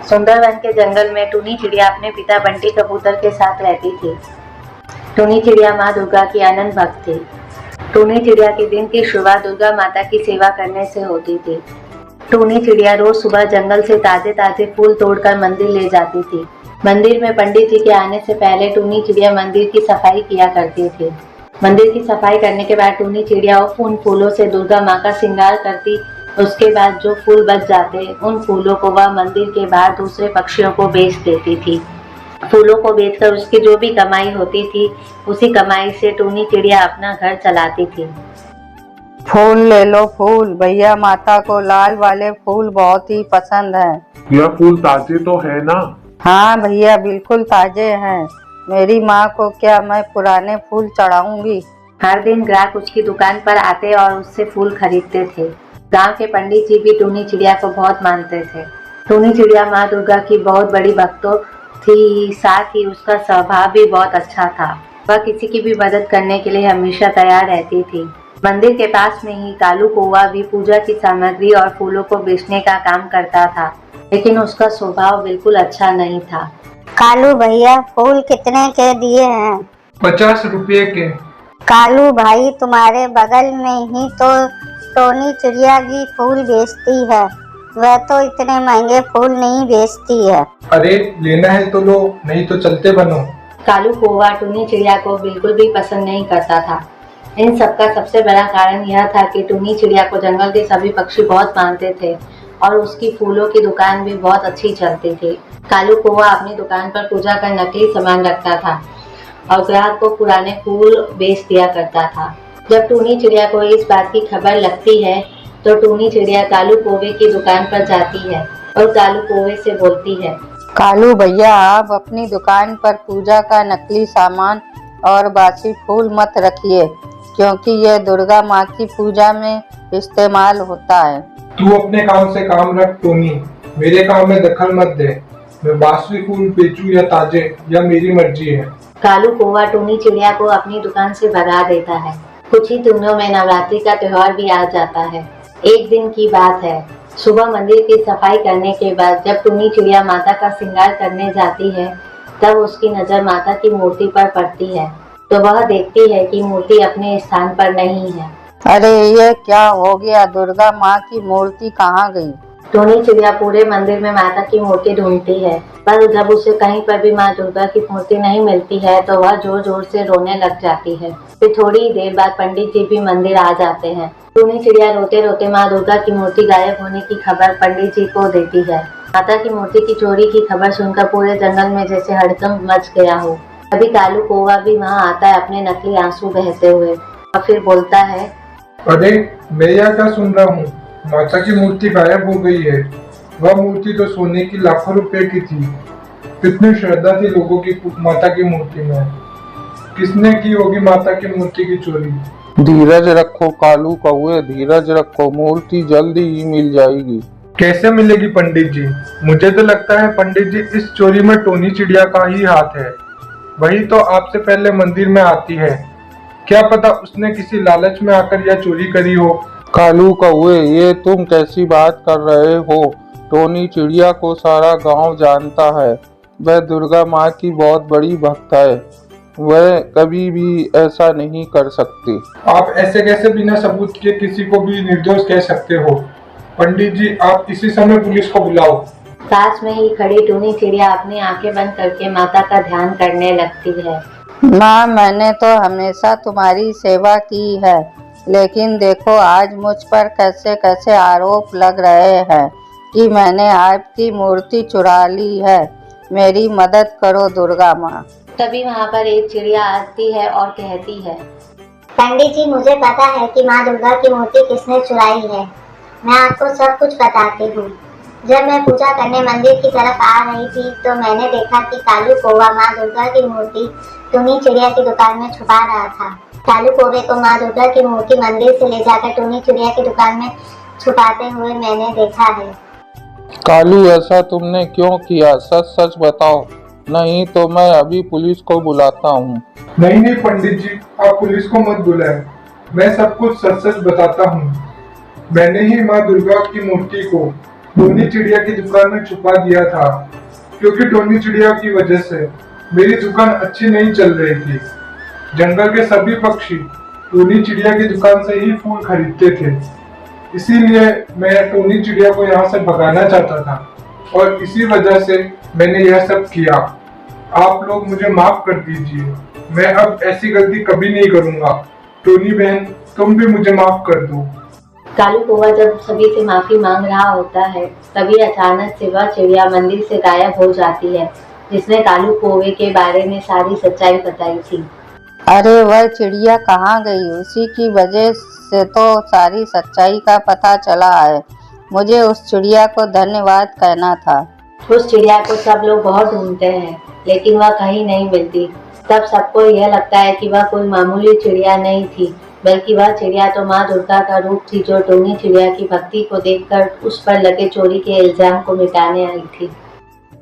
सुंदरवन के जंगल में टूनी चिड़िया अपने पिता बंटी कबूतर के साथ रहती थी। टूनी चिड़िया माँ दुर्गा की अनंत भक्त थी। टूनी चिड़िया के दिन की शुरुआत दुर्गा माता की सेवा करने से होती थी। टूनी चिड़िया रोज सुबह जंगल से ताजे ताजे फूल तोड़कर मंदिर ले जाती थी। मंदिर में पंडित जी के आने से पहले टूनी चिड़िया मंदिर की सफाई किया करती थी। मंदिर की सफाई करने के बाद टूनी चिड़िया उन फूलों से दुर्गा माँ का श्रृंगार करती। उसके बाद जो फूल बच जाते उन फूलों को वह मंदिर के बाहर दूसरे पक्षियों को बेच देती थी। फूलों को बेचकर उसकी जो भी कमाई होती थी उसी कमाई से टूनी चिड़िया अपना घर चलाती थी। फूल ले लो फूल, भैया माता को लाल वाले फूल बहुत ही पसंद है। यह फूल ताजे तो है ना? हाँ भैया बिल्कुल ताजे हैं। मेरी माँ को क्या मैं पुराने फूल चढ़ाऊंगी। हर दिन ग्राहक उसकी दुकान पर आते और उससे फूल खरीदते थे। गांव के पंडित जी भी टूनी चिड़िया को बहुत मानते थे। टूनी चिड़िया माँ दुर्गा की बहुत बड़ी भक्त थी, साथ ही उसका स्वभाव भी बहुत अच्छा था। वह किसी की भी मदद करने के लिए हमेशा तैयार रहती थी। मंदिर के पास में ही कालू कौवा भी पूजा की सामग्री और फूलों को बेचने का काम करता था, लेकिन उसका स्वभाव बिल्कुल अच्छा नहीं था। कालू भैया फूल कितने के दिए हैं? 50 रुपये के। कालू भाई तुम्हारे बगल में ही तो टोनी चिड़िया भी फूल बेचती है, वह तो इतने महंगे फूल नहीं बेचती है। अरे लेना है तो लो, नहीं तो चलते बनो। कालू कौवा टूनी चिड़िया को बिल्कुल भी पसंद नहीं करता था। इन सब का सबसे बड़ा कारण यह था कि टूनी चिड़िया को जंगल के सभी पक्षी बहुत मानते थे और उसकी फूलों की दुकान भी बहुत अच्छी चलती थी। कालू कौवा अपनी दुकान पर पूजा का नकली सामान रखता था और ग्राहक को पुराने फूल बेच दिया करता था। जब टूनी चिड़िया को इस बात की खबर लगती है तो टूनी चिड़िया कालू कौवे की दुकान पर जाती है और कालू कौवे से बोलती है, कालू भैया आप अपनी दुकान पर पूजा का नकली सामान और बासी फूल मत रखिए, क्योंकि यह दुर्गा माँ की पूजा में इस्तेमाल होता है। तू अपने काम से काम रख टोनी, मेरे काम में दखल मत दे। मैं बासी फूल बेचूं या ताजे, यह मेरी मर्जी है। कालू कौवा टूनी चिड़िया को अपनी दुकान से भगा देता है। कुछ ही दिनों में नवरात्रि का त्योहार भी आ जाता है। एक दिन की बात है, सुबह मंदिर की सफाई करने के बाद जब टूनी चिड़िया माता का श्रृंगार करने जाती है तब उसकी नजर माता की मूर्ति पर पड़ती है तो वह देखती है कि मूर्ति अपने स्थान पर नहीं है। अरे ये क्या हो गया, दुर्गा माँ की मूर्ति कहाँ गई? टूनी चिड़िया पूरे मंदिर में माता की मूर्ति ढूंढती है, पर जब उसे कहीं पर भी माँ दुर्गा की मूर्ति नहीं मिलती है तो वह जोर जोर से रोने लग जाती है। फिर थोड़ी ही देर बाद पंडित जी भी मंदिर आ जाते हैं। टूनी चिड़िया रोते रोते माँ दुर्गा की मूर्ति गायब होने की खबर पंडित जी को देती है। माता की मूर्ति की चोरी की खबर सुनकर पूरे जंगल में जैसे हड़कंप मच गया हो। अभी कालू कौवा भी वहाँ आता है अपने नकली आंसू बहते हुए और फिर बोलता है, अरे मैं यह क्या सुन रहा हूँ, माता की मूर्ति गायब हो गई है। वह मूर्ति तो सोने की लाखों रुपए की थी। कितनी श्रद्धा थी लोगों की माता की मूर्ति में। किसने की होगी माता की मूर्ति की चोरी? धीरज रखो कालू कौवे, धीरज रखो, मूर्ति जल्दी ही मिल जाएगी। कैसे मिलेगी पंडित जी? मुझे तो लगता है पंडित जी इस चोरी में टोनी चिड़िया का ही हाथ है। वही तो आपसे पहले मंदिर में आती है। क्या पता उसने किसी लालच में आकर यह चोरी करी हो। कालू कौवे ये तुम कैसी बात कर रहे हो? टोनी चिड़िया को सारा गांव जानता है, वह दुर्गा माँ की बहुत बड़ी भक्त है, वह कभी भी ऐसा नहीं कर सकती। आप ऐसे कैसे बिना सबूत के किसी को भी निर्दोष कह सकते हो? पंडित जी आप इसी समय पुलिस को बुलाओ। पास में ही खड़ी टूनी चिड़िया अपनी आंखें बंद करके माता का ध्यान करने लगती है। माँ मैंने तो हमेशा तुम्हारी सेवा की है, लेकिन देखो आज मुझ पर कैसे कैसे आरोप लग रहे हैं कि मैंने आपकी मूर्ति चुरा ली है। मेरी मदद करो दुर्गा माँ। तभी वहाँ पर एक चिड़िया आती है और कहती है, पंडित जी मुझे पता है कि माँ दुर्गा की मूर्ति किसने चुराई है। मैं आपको सब कुछ बताती हूँ। जब मैं पूजा करने मंदिर की तरफ आ रही थी तो मैंने देखा कि कालू कौवा माँ दुर्गा की मूर्ति टूनी चिड़िया की दुकान में छुपा रहा था। कालू कौवे को माँ दुर्गा की मूर्ति मंदिर से ले जाकर टूनी चिड़िया की दुकान में छुपाते हुए मैंने देखा है। कालू ऐसा तुमने क्यों किया? सच सच बताओ, नहीं तो मैं अभी पुलिस को बुलाता हूँ। नहीं नहीं पंडित जी आप पुलिस को मत बुलाएं, मैं सब कुछ सच सच बताता हूँ। मैंने ही माँ दुर्गा की मूर्ति को टोनी चिड़िया की दुकान में छुपा दिया था, क्योंकि टोनी चिड़िया की वजह से मेरी दुकान अच्छी नहीं चल रही थी। जंगल के सभी पक्षी टोनी चिड़िया की दुकान से ही फूल खरीदते थे, इसीलिए मैं टोनी चिड़िया को यहाँ से भगाना चाहता था और इसी वजह से मैंने यह सब किया। आप लोग मुझे माफ कर दीजिए, मैं अब ऐसी गलती कभी नहीं करूँगा। टोनी बहन, तुम भी मुझे माफ कर दो। कालू कौवा जब सभी से माफी मांग रहा होता है, तभी अचानक से वह चिड़िया मंदिर से गायब हो जाती है, जिसने कालू कौवे के बारे में सारी सच्चाई बताई थी। अरे वह चिड़िया कहाँ गई? उसी की वजह से तो सारी सच्चाई का पता चला है। मुझे उस चिड़िया को धन्यवाद कहना था। उस चिड़िया को सब लोग बहुत ढूंढते हैं, लेकिन वह कहीं नहीं मिलती। तब सबको यह लगता है कि वह कोई मामूली चिड़िया नहीं थी, बल्कि वह चिड़िया तो माँ दुर्गा का रूप थी, जो टोनी चिड़िया की भक्ति को देखकर उस पर लगे चोरी के इल्जाम को मिटाने आई थी।